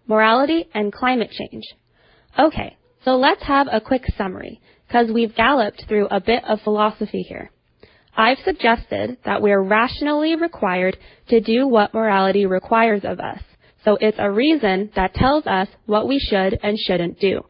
morality, and climate change. Okay, so let's have a quick summary, because we've galloped through a bit of philosophy here. I've suggested that we're rationally required to do what morality requires of us, so it's a reason that tells us what we should and shouldn't do.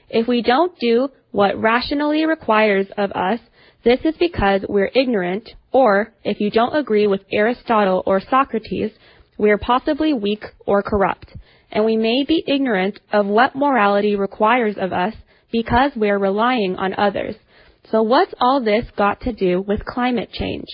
If we don't do what rationally requires of us, this is because we're ignorant, or, if you don't agree with Aristotle or Socrates, we're possibly weak or corrupt, and we may be ignorant of what morality requires of us because we're relying on others. So what's all this got to do with climate change?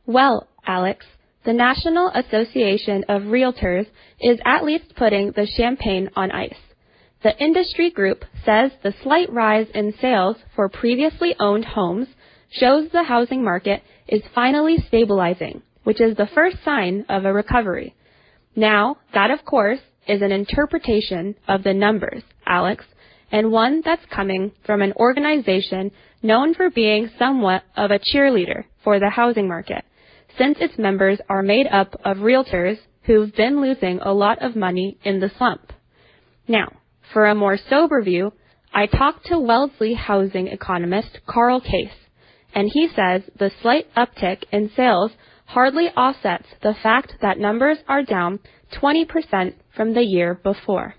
Well, Alex, the National Association of Realtors is at least putting the champagne on ice. The industry group says the slight rise in sales for previously owned homes shows the housing market is finally stabilizing, which is the first sign of a recovery. Now, that of course is an interpretation of the numbers, Alex, and one that's coming from an organization known for being somewhat of a cheerleader for the housing market, since its members are made up of realtors who've been losing a lot of money in the slump. Now, for a more sober view, I talked to Wellesley housing economist Carl Case, and he says the slight uptick in sales hardly offsets the fact that numbers are down 20% from the year before.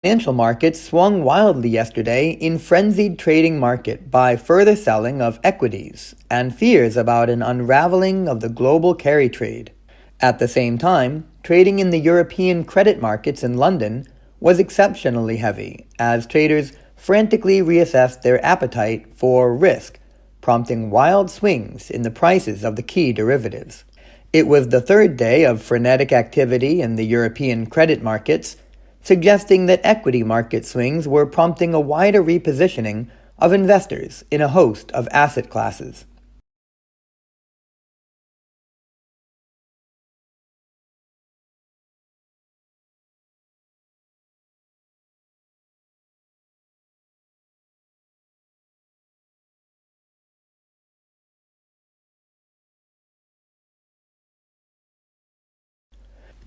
Financial markets swung wildly yesterday in frenzied trading market by further selling of equities and fears about an unraveling of the global carry trade. At the same time, trading in the European credit markets in London was exceptionally heavy as traders frantically reassessed their appetite for risk, prompting wild swings in the prices of the key derivatives. It was the third day of frenetic activity in the European credit markets, suggesting that equity market swings were prompting a wider repositioning of investors in a host of asset classes.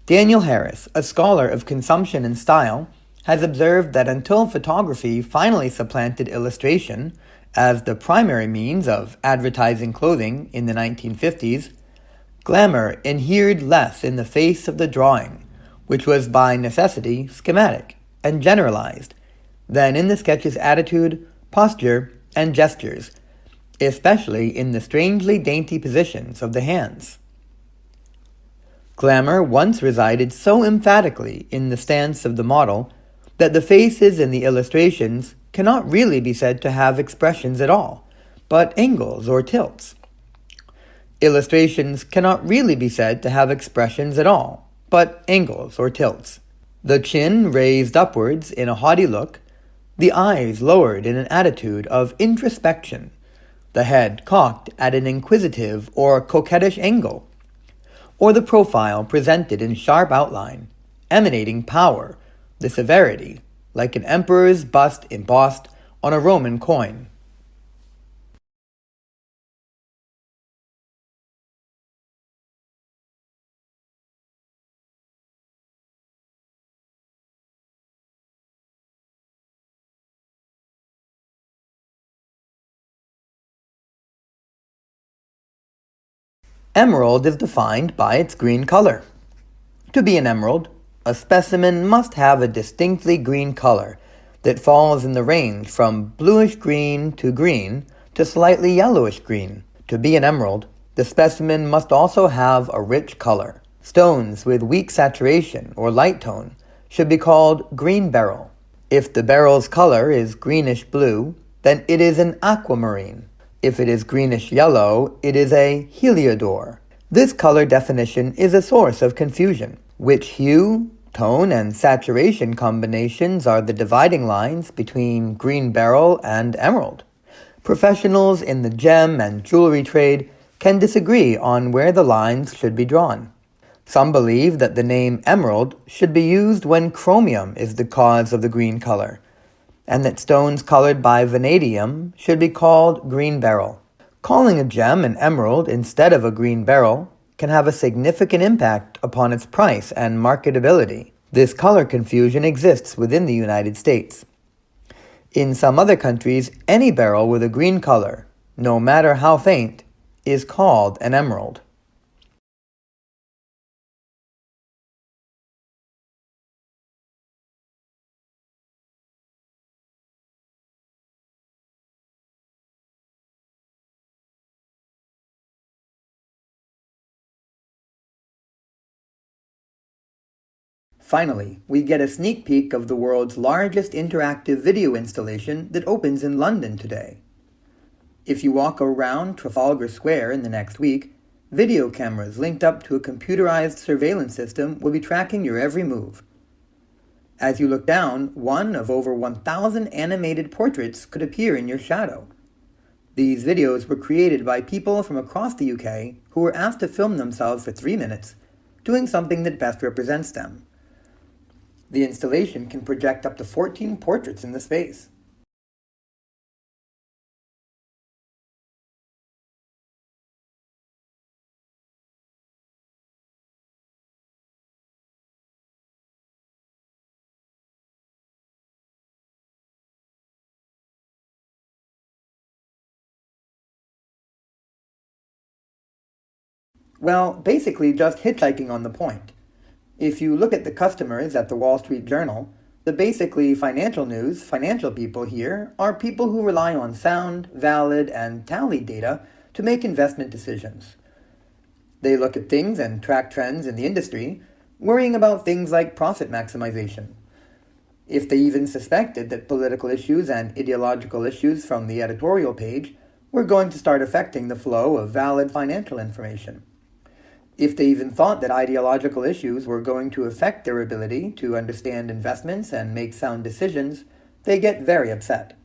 Daniel Harris, a scholar of consumption and style, has observed that until photography finally supplanted illustration as the primary means of advertising clothing in the 1950s, glamour adhered less in the face of the drawing, which was by necessity schematic and generalized, than in the sketch's attitude, posture, and gestures, especially in the strangely dainty positions of the hands. Glamour once resided so emphatically in the stance of the model that the faces in the illustrations cannot really be said to have expressions at all, but angles or tilts. Illustrations cannot really be said to have expressions at all, but angles or tilts. The chin raised upwards in a haughty look, the eyes lowered in an attitude of introspection, the head cocked at an inquisitive or coquettish angle, or the profile presented in sharp outline, emanating power, the severity, like an emperor's bust embossed on a Roman coin. Emerald is defined by its green color. To be an emerald, a specimen must have a distinctly green color that falls in the range from bluish-green to slightly yellowish-green. To be an emerald, the specimen must also have a rich color. Stones with weak saturation or light tone should be called green beryl. If the beryl's color is greenish-blue, then it is an aquamarine. If it is greenish-yellow, it is a heliodor. This color definition is a source of confusion. Which hue, tone, and saturation combinations are the dividing lines between green beryl and emerald? Professionals in the gem and jewelry trade can disagree on where the lines should be drawn. Some believe that the name emerald should be used when chromium is the cause of the green color, and that stones colored by vanadium should be called green beryl. Calling a gem an emerald instead of a green beryl can have a significant impact upon its price and marketability. This color confusion exists within the United States. In some other countries, any beryl with a green color, no matter how faint, is called an emerald. Finally, we get a sneak peek of the world's largest interactive video installation that opens in London today. If you walk around Trafalgar Square in the next week, video cameras linked up to a computerized surveillance system will be tracking your every move. As you look down, one of over 1,000 animated portraits could appear in your shadow. These videos were created by people from across the UK who were asked to film themselves for 3 minutes, doing something that best represents them. The installation can project up to 14 portraits in the space. Well, basically just hitchhiking on the point. If you look at the customers at the Wall Street Journal, the basically financial news, financial people here are people who rely on sound, valid, and tallied data to make investment decisions. They look at things and track trends in the industry, worrying about things like profit maximization. If they even suspected that political issues and ideological issues from the editorial page were going to start affecting the flow of valid financial information. If they even thought that ideological issues were going to affect their ability to understand investments and make sound decisions, they get very upset.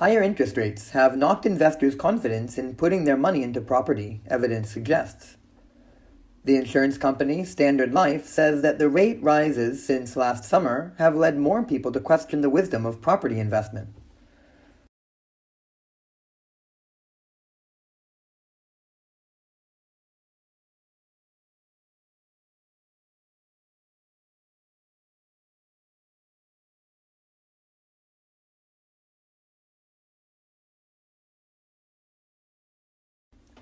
Higher interest rates have knocked investors' confidence in putting their money into property, evidence suggests. The insurance company Standard Life says that the rate rises since last summer have led more people to question the wisdom of property investment.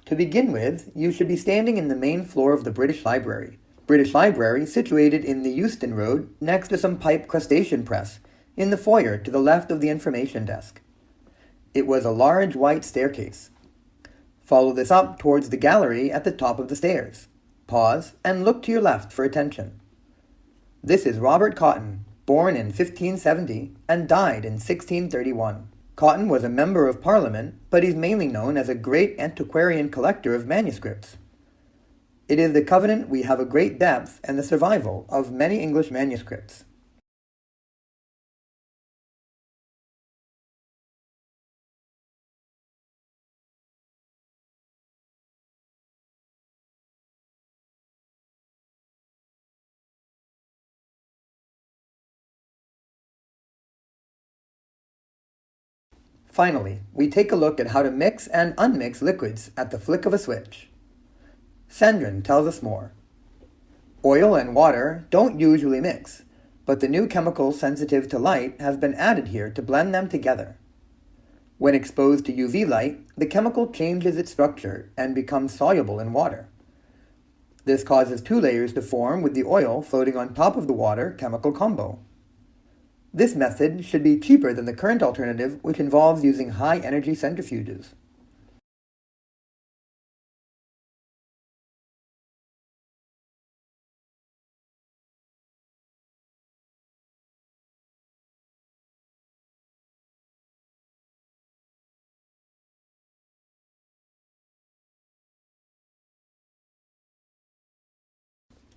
To begin with, you should be standing in the main floor of the British Library. British Library situated in the Euston Road next to some pipe crustacean press, in the foyer to the left of the information desk. It was a large white staircase. Follow this up towards the gallery at the top of the stairs. Pause and look to your left for attention. This is Robert Cotton, born in 1570 and died in 1631. Cotton was a member of Parliament, but he's mainly known as a great antiquarian collector of manuscripts. It is the covenant we have a great depth and the survival of many English manuscripts. Finally, we take a look at how to mix and unmix liquids at the flick of a switch. Sandrin tells us more. Oil and water don't usually mix, but the new chemical sensitive to light has been added here to blend them together. When exposed to UV light, the chemical changes its structure and becomes soluble in water. This causes two layers to form with the oil floating on top of the water chemical combo. This method should be cheaper than the current alternative, which involves using high-energy centrifuges.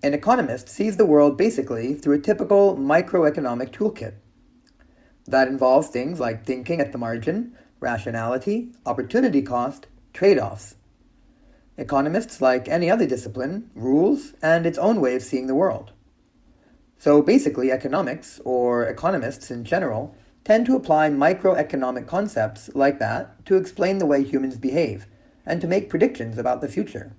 An economist sees the world basically through a typical microeconomic toolkit. That involves things like thinking at the margin, rationality, opportunity cost, trade-offs. Economists, like any other discipline, rules and its own way of seeing the world. So basically, economics, or economists in general, tend to apply microeconomic concepts like that to explain the way humans behave and to make predictions about the future.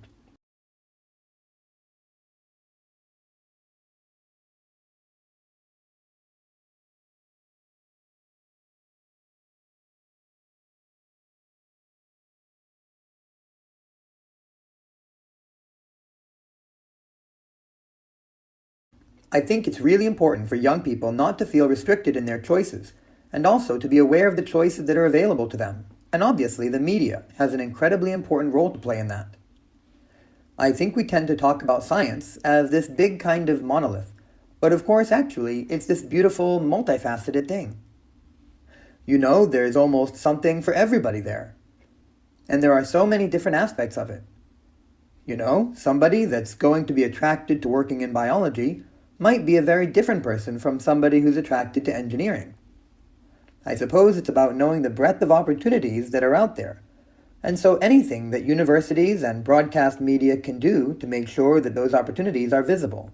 I think it's really important for young people not to feel restricted in their choices, and also to be aware of the choices that are available to them. And obviously, the media has an incredibly important role to play in that. I think we tend to talk about science as this big kind of monolith, but of course, actually, it's this beautiful, multifaceted thing. You know, there's almost something for everybody there. And there are so many different aspects of it. You know, somebody that's going to be attracted to working in biology might be a very different person from somebody who's attracted to engineering. I suppose it's about knowing the breadth of opportunities that are out there. And so anything that universities and broadcast media can do to make sure that those opportunities are visible.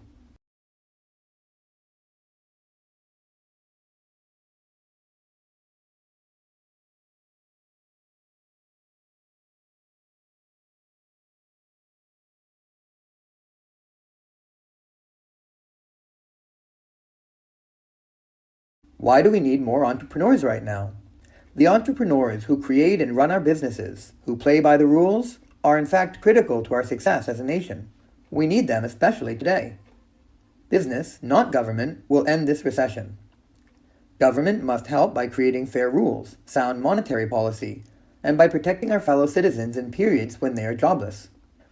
Why do we need more entrepreneurs right now? The entrepreneurs who create and run our businesses, who play by the rules, are in fact critical to our success as a nation. We need them especially today. Business, not government, will end this recession. Government must help by creating fair rules, sound monetary policy, and by protecting our fellow citizens in periods when they are jobless.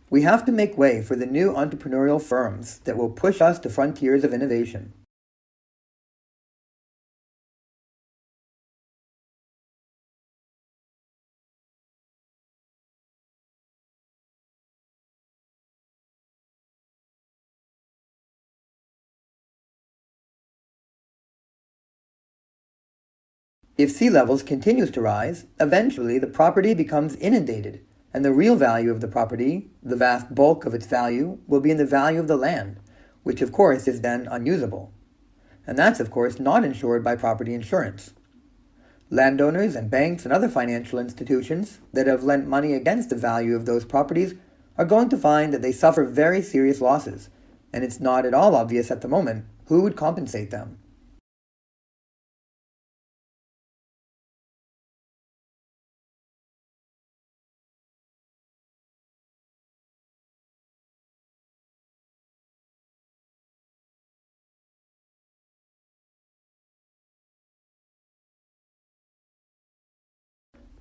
We have to make way for the new entrepreneurial firms that will push us to frontiers of innovation. If sea levels continues to rise, eventually the property becomes inundated, and the real value of the property, the vast bulk of its value, will be in the value of the land, which of course is then unusable. And that's of course not insured by property insurance. Landowners and banks and other financial institutions that have lent money against the value of those properties are going to find that they suffer very serious losses, and it's not at all obvious at the moment who would compensate them.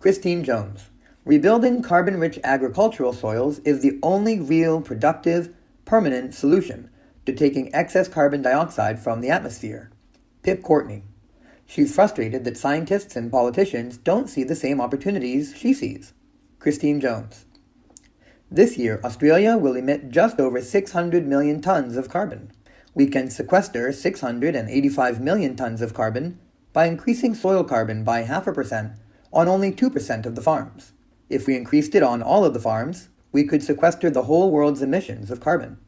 Christine Jones. Rebuilding carbon-rich agricultural soils is the only real, productive, permanent solution to taking excess carbon dioxide from the atmosphere. Pip Courtney. She's frustrated that scientists and politicians don't see the same opportunities she sees. Christine Jones. This year, Australia will emit just over 600 million tons of carbon. We can sequester 685 million tons of carbon by increasing soil carbon by 0.5% on only 2% of the farms. If we increased it on all of the farms, we could sequester the whole world's emissions of carbon.